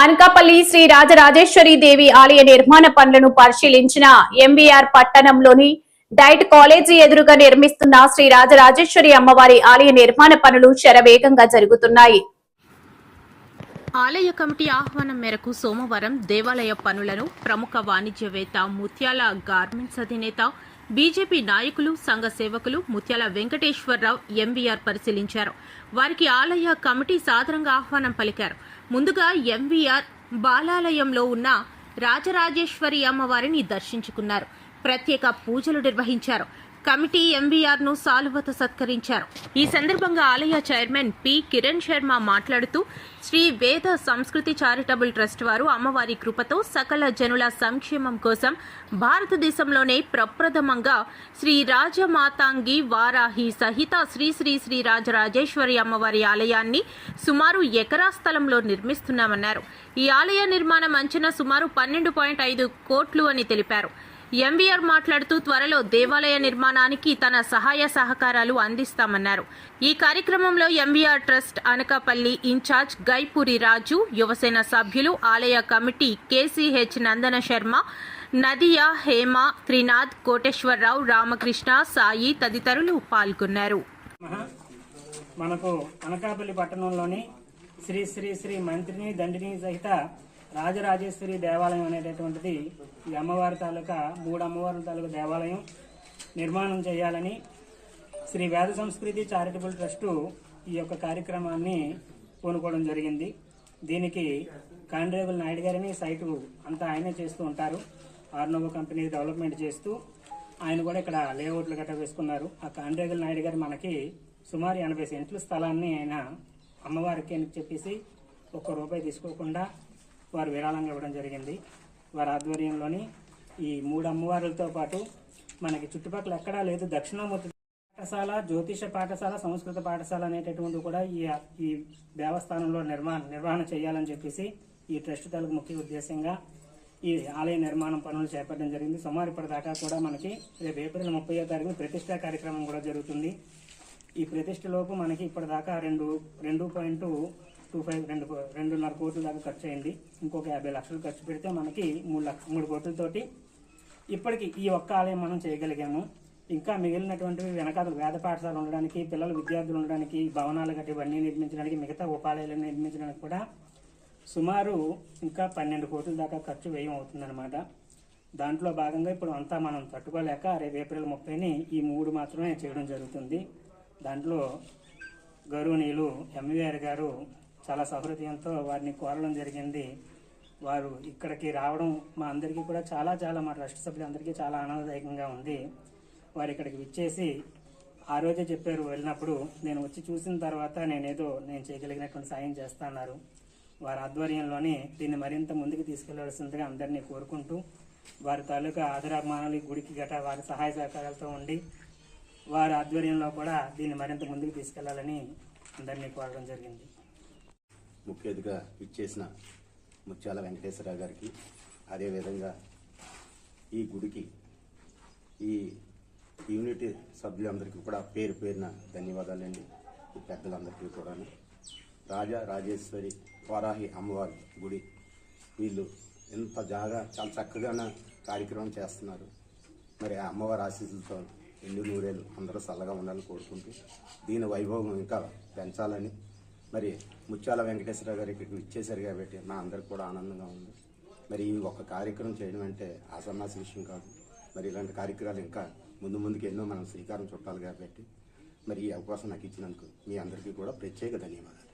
అనకాపల్లి శ్రీ రాజరాజేశ్వరి దేవి ఆలయ నిర్మాణ పనులను పరిశీలించిన ఎంవీఆర్ పట్టణంలోని డైట్ కాలేజీ ఎదురుగా నిర్మిస్తున్న శ్రీ రాజరాజేశ్వరి అమ్మవారి ఆలయ నిర్మాణ పనులు శరవేగంగా జరుగుతున్నాయి. ఆలయ కమిటీ ఆహ్వానం మేరకు సోమవారం దేవాలయ పనులను ప్రముఖ వాణిజ్యవేత్త ముత్యాల గార్మెంట్స్ అధినేత బీజేపీ నాయకులు సంఘ సేవకులు ముత్యాల వెంకటేశ్వరరావు ఎంవీఆర్ పరిశీలించారు. వారికి ఆలయ కమిటీ సాదరంగా ఆహ్వానం పలికారు. ముందుగా ఎంవీఆర్ బాలాలయంలో ఉన్న రాజరాజేశ్వరి అమ్మవారిని దర్శించుకున్నారు. ప్రత్యేక పూజలు నిర్వహించారు. కమిటీ ఎంవీఆర్ ను సాలువతో సత్కరించారు. ఈ సందర్భంగా ఆలయ చైర్మన్ పి కిరణ్ శర్మ మాట్లాడుతూ శ్రీ వేద సంస్కృతి చారిటబుల్ ట్రస్ట్ వారు అమ్మవారి కృపతో సకల జనుల సంక్షేమం కోసం భారతదేశంలోనే ప్రప్రథమంగా శ్రీ రాజమాతాంగి వారాహి సహిత శ్రీ శ్రీ శ్రీ రాజరాజేశ్వరి అమ్మవారి ఆలయాన్ని సుమారు ఎకరా స్థలంలో నిర్మిస్తున్నామన్నారు. ఈ ఆలయ నిర్మాణం అంచనా సుమారు 12.5 కోట్లు అని తెలిపారు. ఎంవీఆర్ మాట్లాడుతూ త్వరలో దేవాలయ నిర్మాణానికి తన సహాయ సహకారాలు అందిస్తామన్నారు. ఈ కార్యక్రమంలో ఎంవీఆర్ ట్రస్ట్ అనకాపల్లి ఇన్ఛార్జ్ గైపూరి రాజు, యువసేన సభ్యులు, ఆలయ కమిటీ కేసీహెచ్ నందన శర్మ, నదియా, హేమ, త్రినాథ్, కోటేశ్వరరావు, రామకృష్ణ, సాయి తదితరులు పాల్గొన్నారు. మనకు అనకాపల్లి పట్టణంలోని శ్రీ శ్రీ శ్రీ మంత్రిని దండిని సహిత రాజరాజేశ్వరి దేవాలయం అనేటటువంటిది ఈ అమ్మవారి తాలూకా 3 అమ్మవారి తాలూకా దేవాలయం నిర్మాణం చేయాలని శ్రీ వేద సంస్కృతి చారిటబుల్ ట్రస్టు ఈ యొక్క కార్యక్రమాన్ని పూనుకోవడం జరిగింది. దీనికి కాండ్రేగుల నాయుడు గారిని సైటు అంతా ఆయనే చేస్తూ ఉంటారు. ఆర్నోవో కంపెనీ డెవలప్మెంట్ చేస్తూ ఆయన కూడా ఇక్కడ లేఅవుట్లు గట్రా వేసుకున్నారు. ఆ కాండ్రేగుల నాయుడు గారు మనకి సుమారు 80 సెంట్ల స్థలాన్ని ఆయన అమ్మవారికి అని చెప్పేసి ₹1 తీసుకోకుండా వారు విరాళంగా ఇవ్వడం జరిగింది. వారి ఆధ్వర్యంలోని ఈ 3 అమ్మవారులతో పాటు మనకి చుట్టుపక్కల ఎక్కడా లేదు. దక్షిణామూర్తి పాఠశాల, జ్యోతిష పాఠశాల, సంస్కృత పాఠశాల అనేటటువంటి కూడా ఈ దేవస్థానంలో నిర్వహణ చేయాలని చెప్పేసి ఈ ట్రస్ట్ తాలూకు ముఖ్య ఉద్దేశంగా ఈ ఆలయ నిర్మాణం పనులు చేపట్టడం జరిగింది. సుమారు ఇప్పటిదాకా కూడా మనకి రేపు ఏప్రిల్ 30వ తారీఖున ప్రతిష్టా కార్యక్రమం కూడా జరుగుతుంది. ఈ ప్రతిష్టలోపు మనకి ఇప్పటిదాకా 2.25 కోట్ల దాకా ఖర్చు అయింది. ఇంకొక 50 లక్షలు ఖర్చు పెడితే మనకి 3 కోట్లతోటి ఇప్పటికి ఈ ఒక్క ఆలయం మనం చేయగలిగాము. ఇంకా మిగిలినటువంటివి వెనకాల వేద పాఠశాల ఉండడానికి, పిల్లలు విద్యార్థులు ఉండడానికి, భవనాలు గట్టి ఇవన్నీ నిర్మించడానికి, మిగతా ఉపాలయాలను నిర్మించడానికి కూడా సుమారు ఇంకా 12 కోట్ల దాకా ఖర్చు వ్యయం అవుతుందన్నమాట. దాంట్లో భాగంగా ఇప్పుడు అంతా మనం తట్టుకోలేక రేపు ఏప్రిల్ 30ని ఈ 3 మాత్రమే చేయడం జరుగుతుంది. దాంట్లో గౌరవనీయులు ఎంవీఆర్ గారు చాలా సౌహృదయంతో వారిని కోరడం జరిగింది. వారు ఇక్కడికి రావడం మా అందరికీ కూడా చాలా మా ట్రస్ట్ సభ్యులందరికీ చాలా ఆనందదాయకంగా ఉంది. వారు ఇక్కడికి విచ్చేసి ఆ రోజే చెప్పారు, వెళ్ళినప్పుడు నేను వచ్చి చూసిన తర్వాత నేను చేయగలిగినటువంటి సాయం చేస్తున్నారు. వారి ఆధ్వర్యంలోనే దీన్ని మరింత ముందుకు తీసుకెళ్లవలసిందిగా అందరినీ కోరుకుంటూ వారి తాలూకా ఆదరాభిమానాలు గుడికి గట్రా వారి సహాయ సహకారాలతో ఉండి వారి ఆధ్వర్యంలో కూడా దీన్ని మరింత ముందుకు తీసుకెళ్లాలని అందరినీ కోరడం జరిగింది. ముఖ్య అతిథిగా ఇచ్చేసిన ముత్యాల వెంకటేశ్వరరావు గారికి, అదేవిధంగా ఈ గుడికి ఈ యూనిటీ సభ్యులందరికీ కూడా పేరు పేరున ధన్యవాదాలండి. ఈ పెద్దలందరికీ కూడా రాజరాజేశ్వరి వారాహి అమ్మవారి గుడి వీళ్ళు ఎంత చాలా చక్కగా కార్యక్రమం చేస్తున్నారు. మరి ఆ అమ్మవారి ఆశీస్సులతో ఎల్లు నూరేళ్ళు అందరూ చల్లగా ఉండాలని కోరుకుంటూ దీని వైభవం ఇంకా పెంచాలని, మరి ముత్యాల వెంకటేశ్వర గారు ఇక్కడికి ఇచ్చేశారు కాబట్టి నా అందరికి కూడా ఆనందంగా ఉంది. మరి ఈ ఒక్క కార్యక్రమం చేయడం అంటే ఆసన్నాసి విషయం కాదు. మరి ఇలాంటి కార్యక్రమాలు ఇంకా ముందుకు ఎన్నో మనం శ్రీకారం చుట్టాలి కాబట్టి మరి ఈ అవకాశం నాకు ఇచ్చినందుకు మీ అందరికీ కూడా ప్రత్యేక ధన్యవాదాలు.